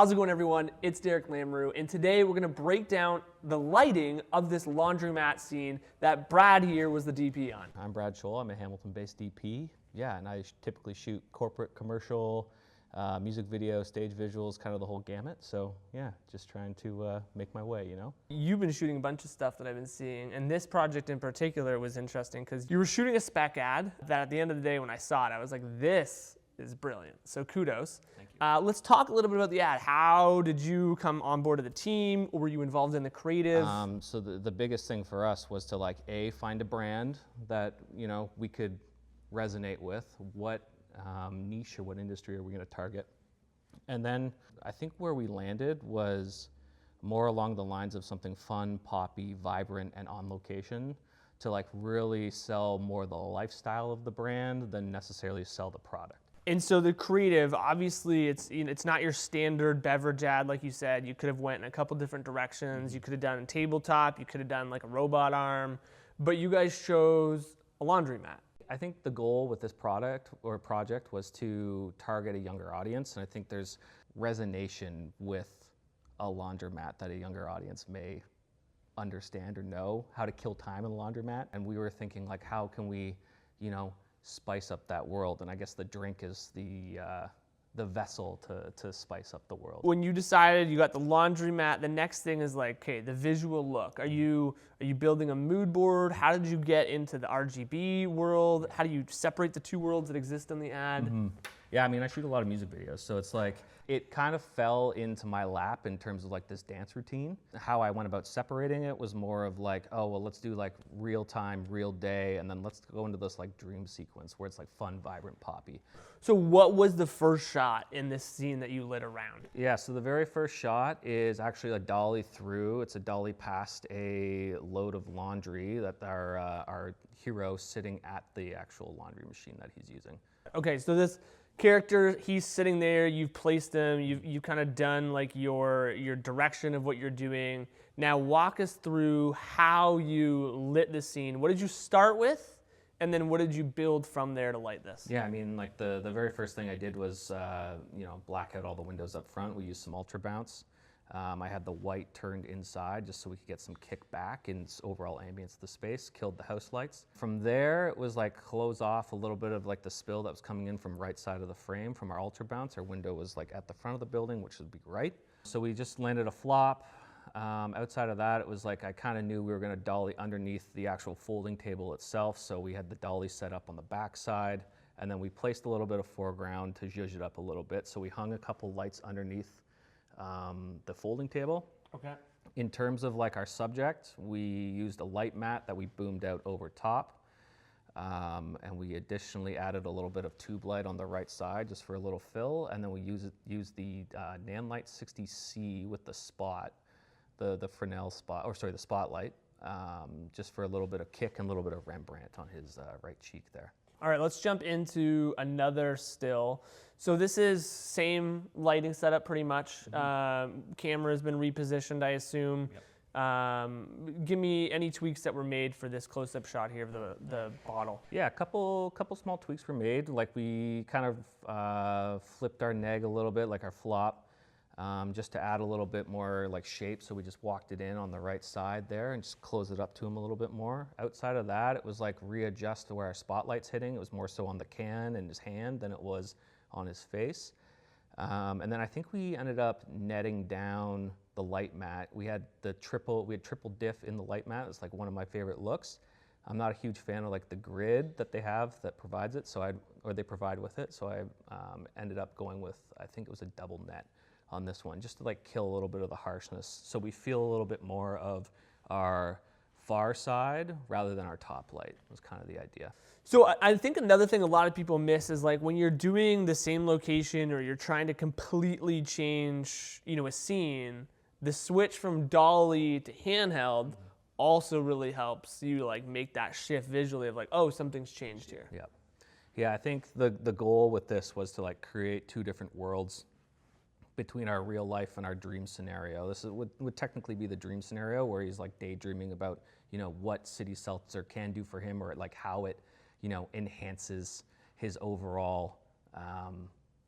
How's it going, everyone? It's Derek Lamrou, and today we're going to break down the lighting of this laundromat scene that Brad here was the DP on. I'm Brad Scholl. I'm a Hamilton-based DP. Yeah, and I typically shoot corporate, commercial, music video, stage visuals, kind of the whole gamut. So yeah, just trying to make my way, you know? You've been shooting a bunch of stuff that I've been seeing, and this project in particular was interesting because you were shooting a spec ad that at the end of the day when I saw it, I was like, this is brilliant. So kudos. Thank you. Let's talk a little bit about the ad. How did you come on board of the team? Or were you involved in the creative? So the biggest thing for us was to like, find a brand that, you know, we could resonate with. What niche or what industry are we going to target? And then I think where we landed was more along the lines of something fun, poppy, vibrant, and on location to like really sell more the lifestyle of the brand than necessarily sell the product. And so the creative, obviously, it's not your standard beverage ad, like you said. You could have went in a couple different directions. You could have done a tabletop. You could have done like a robot arm. But you guys chose a laundromat. I think the goal with this product or project was to target a younger audience. And I think there's resonation with a laundromat that a younger audience may understand or know how to kill time in a laundromat. And we were thinking like, how can we, you know, spice up that world, and I guess the drink is the vessel to spice up the world. When you decided you got the laundromat, the next thing is like, okay, the visual look. Are you building a mood board? How did you get into the RGB world? How do you separate the two worlds that exist in the ad? Mm-hmm. Yeah, I mean, I shoot a lot of music videos, so it's like, it kind of fell into my lap in terms of like this dance routine. How I went about separating it was more of like, oh, well, let's do like real time, real day, and then let's go into this like dream sequence where it's like fun, vibrant, poppy. So what was the first shot in this scene that you lit around? Yeah, so the very first shot is actually a dolly through. It's a dolly past a load of laundry that our hero sitting at the actual laundry machine that he's using. Okay, so this character, he's sitting there, you've placed him, you've kind of done like your direction of what you're doing. Now walk us through how you lit the scene. What did you start with? And then what did you build from there to light this? Yeah, I mean, like the very first thing I did was, you know, black out all the windows up front. We used some ultra bounce. I had the white turned inside just so we could get some kickback in overall ambience of the space, killed the house lights. From there, it was like close off a little bit of like the spill that was coming in from right side of the frame from our ultra bounce. Our window was like at the front of the building, which would be right. So we just landed a flop. Outside of that, it was like I kind of knew we were going to dolly underneath the actual folding table itself. So we had the dolly set up on the back side, and then we placed a little bit of foreground to zhuzh it up a little bit. So we hung a couple lights underneath the folding table. Okay. In terms of like our subject, we used a light mat that we boomed out over top. And we additionally added a little bit of tube light on the right side just for a little fill. And then we used the Nanlite 60C with the spot, the Fresnel spot, or sorry, the spotlight, just for a little bit of kick and a little bit of Rembrandt on his right cheek there. All right, let's jump into another still. So this is same lighting setup pretty much. Camera has been repositioned, I assume. Yep. Give me any tweaks that were made for this close-up shot here of the bottle. Yeah, a couple small tweaks were made. Like we kind of flipped our neg a little bit, like our flop, just to add a little bit more like shape. So we just walked it in on the right side there and just close it up to him a little bit more. Outside of that, it was like readjust to where our spotlight's hitting. It was more so on the can and his hand than it was on his face. And then I think we ended up netting down the light mat. We had triple diff in the light mat. It's like one of my favorite looks. I'm not a huge fan of like the grid that they have that provides it, or they provide with it. So I ended up going with, I think it was a double net on this one, just to like kill a little bit of the harshness. So we feel a little bit more of our far side rather than our top light was kind of the idea. So I think another thing a lot of people miss is like when you're doing the same location or you're trying to completely change, you know, a scene, the switch from dolly to handheld also really helps you like make that shift visually of like, oh, something's changed here. Yeah. Yeah, I think the goal with this was to like create two different worlds between our real life and our dream scenario. This would technically be the dream scenario where he's like daydreaming about, you know, what city seltzer can do for him, or like how it, you know, enhances his overall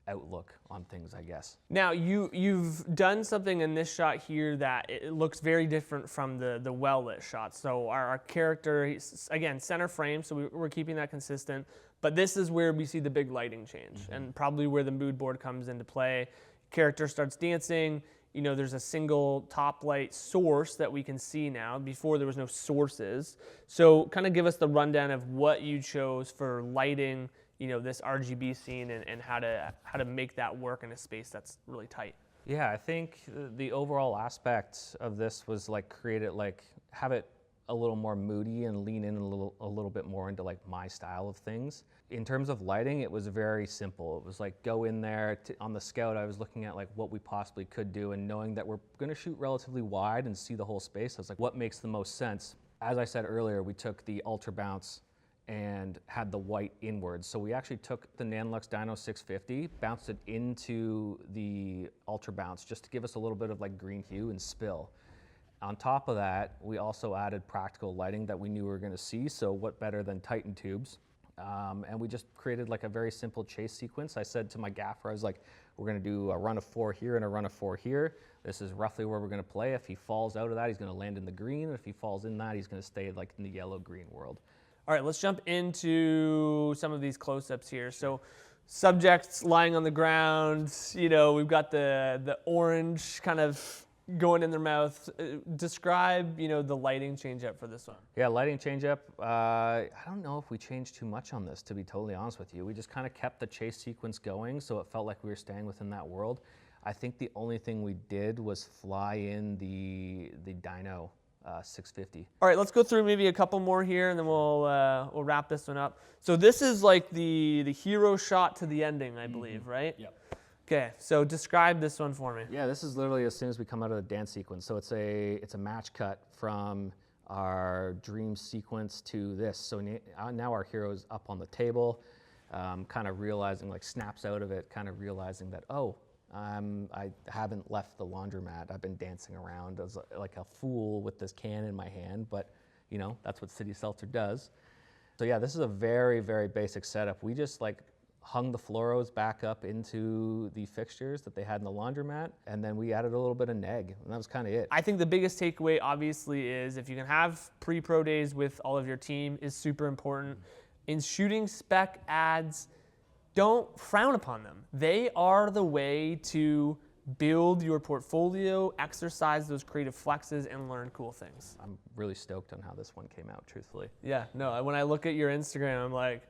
outlook on things, I guess. Now you've done something in this shot here that it looks very different from the well-lit shot. So our character, he's, again, center frame, so we're keeping that consistent. But this is where we see the big lighting change, and probably where the mood board comes into play. Character starts dancing. You know, there's a single top light source that we can see now. Before there was no sources. So kind of give us the rundown of what you chose for lighting, you know, this RGB scene and how to make that work in a space that's really tight. Yeah, I think the overall aspect of this was like create it, like have it a little more moody and lean in a little bit more into like my style of things. In terms of lighting, it was very simple. It was like go in there on the Scout. I was looking at like what we possibly could do, and knowing that we're going to shoot relatively wide and see the whole space, I was like, what makes the most sense? As I said earlier, we took the Ultra Bounce and had the white inwards. So we actually took the Nanlux Dyno 650, bounced it into the Ultra Bounce just to give us a little bit of like green hue and spill. On top of that, we also added practical lighting that we knew we were going to see, so what better than Titan tubes? And we just created like a very simple chase sequence. I said to my gaffer, I was like, we're going to do a run of 4 here and a run of 4 here. This is roughly where we're going to play. If he falls out of that, he's going to land in the green. And if he falls in that, he's going to stay like in the yellow-green world. All right, let's jump into some of these close-ups here. So subjects lying on the ground, you know, we've got the orange kind of going in their mouth. Describe, you know, the lighting change up for this one. Yeah, lighting change up. I don't know if we changed too much on this, to be totally honest with you. We just kind of kept the chase sequence going, so it felt like we were staying within that world. I think the only thing we did was fly in the Dyno 650. All right, let's go through maybe a couple more here, and then we'll wrap this one up. So this is like the hero shot to the ending, I believe, right? Yep. Okay, so describe this one for me. Yeah, this is literally as soon as we come out of the dance sequence. So it's a match cut from our dream sequence to this. So now our hero's up on the table, kind of realizing, like snaps out of it, kind of realizing that, oh, I haven't left the laundromat. I've been dancing around as like a fool with this can in my hand, but you know, that's what City Seltzer does. So yeah, this is a very, very basic setup. We just like hung the fluoros back up into the fixtures that they had in the laundromat, and then we added a little bit of neg, and that was kind of it. I think the biggest takeaway obviously is if you can have pre-pro days with all of your team is super important. In shooting spec ads, don't frown upon them. They are the way to build your portfolio, exercise those creative flexes, and learn cool things. I'm really stoked on how this one came out, truthfully. Yeah, no, when I look at your Instagram, I'm like,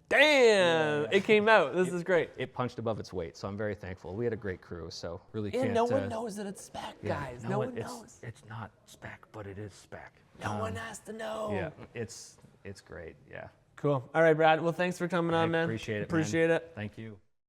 damn, it came out. This is great. It punched above its weight, so I'm very thankful. We had a great crew, so really And can't... no one knows that it's spec, guys. No one knows. It's not spec, but it is spec. No one has to know. Yeah, it's great, yeah. Cool. All right, Brad. Well, thanks for coming on, man. Appreciate it, Appreciate it. Thank you.